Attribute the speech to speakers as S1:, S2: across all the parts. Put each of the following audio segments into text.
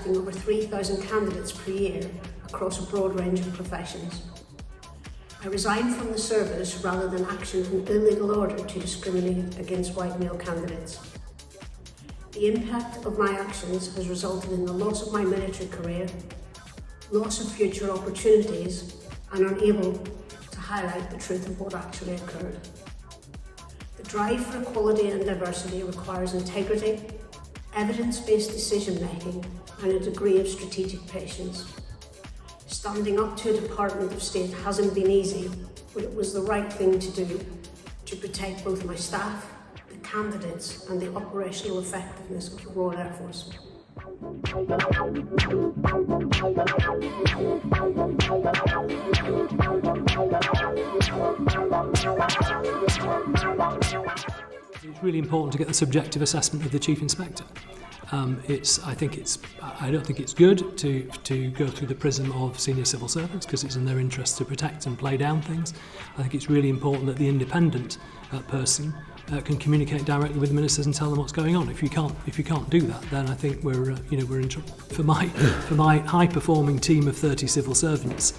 S1: accepting over 3,000 candidates per year across a broad range of professions. I resigned from the service rather than action an illegal order to discriminate against white male candidates. The impact of my actions has resulted in the loss of my military career, loss of future opportunities, and unable to highlight the truth of what actually occurred. The drive for equality and diversity requires integrity, evidence-based decision-making, and a degree of strategic patience. Standing up to a Department of State hasn't been easy, but it was the right thing to do to protect both my staff, the candidates, and the operational effectiveness of the Royal Air Force.
S2: It's really important to get the subjective assessment of the Chief Inspector. I don't think it's good to go through the prism of senior civil servants because it's in their interest to protect and play down things. I think it's really important that the independent person can communicate directly with ministers and tell them what's going on. If you can't do that, then I think we're in trouble. For my high-performing team of 30 civil servants,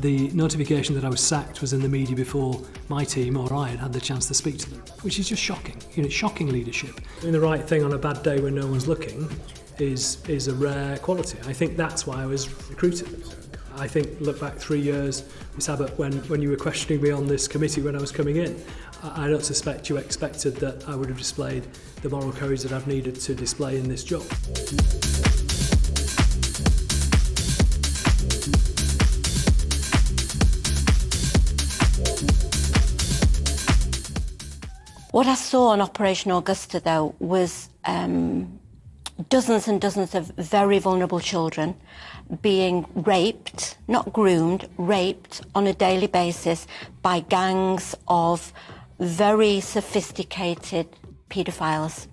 S2: the notification that I was sacked was in the media before my team or I had the chance to speak to them, which is just shocking. It's shocking leadership. Doing the right thing on a bad day when no one's looking is a rare quality. I think that's why I was recruited. I think, look back 3 years, Ms Abbott, when you were questioning me on this committee when I was coming in, I don't suspect you expected that I would have displayed the moral courage that I've needed to display in this job.
S3: What I saw on Operation Augusta, though, was dozens and dozens of very vulnerable children being raped, not groomed, raped on a daily basis by gangs of very sophisticated paedophiles.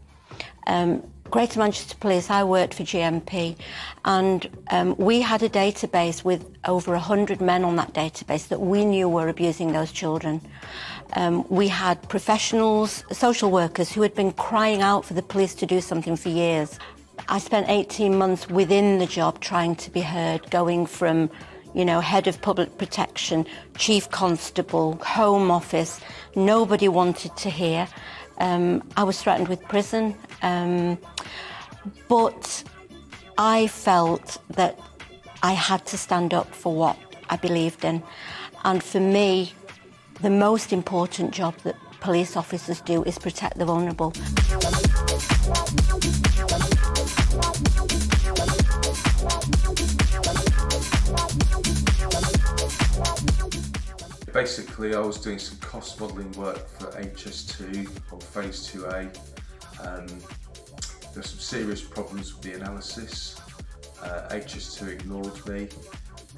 S3: Greater Manchester Police, I worked for GMP, and we had a database with over 100 men on that database that we knew were abusing those children. We had professionals, social workers, who had been crying out for the police to do something for years. I spent 18 months within the job trying to be heard, going from, head of public protection, chief constable, home office. Nobody wanted to hear. I was threatened with prison, but I felt that I had to stand up for what I believed in. And for me, the most important job that police officers do is protect the vulnerable.
S4: Basically, I was doing some cost modelling work for HS2 on Phase 2A. There were some serious problems with the analysis. HS2 ignored me.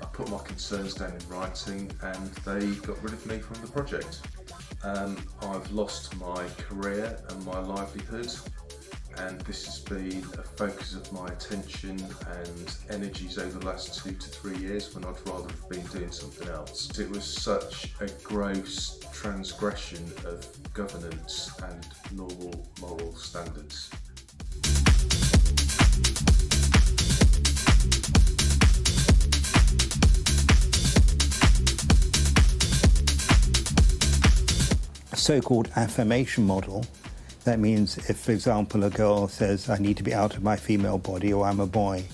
S4: I put my concerns down in writing and they got rid of me from the project. I've lost my career and my livelihood, and this has been a focus of my attention and energies over the last 2 to 3 years when I'd rather have been doing something else. It was such a gross transgression of governance and normal moral standards.
S5: So-called affirmation model. That means if, for example, a girl says, I need to be out of my female body or I'm a boy,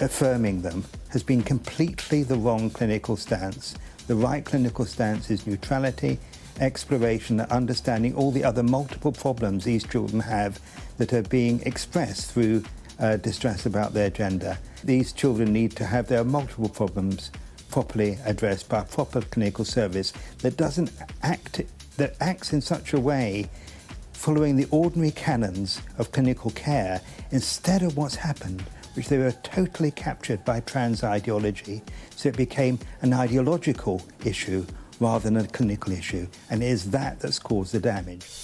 S5: affirming them has been completely the wrong clinical stance. The right clinical stance is neutrality, exploration, understanding all the other multiple problems these children have that are being expressed through distress about their gender. These children need to have their multiple problems properly addressed by a proper clinical service that acts in such a way following the ordinary canons of clinical care instead of what's happened, which they were totally captured by trans ideology. So it became an ideological issue rather than a clinical issue, and it is that that's caused the damage.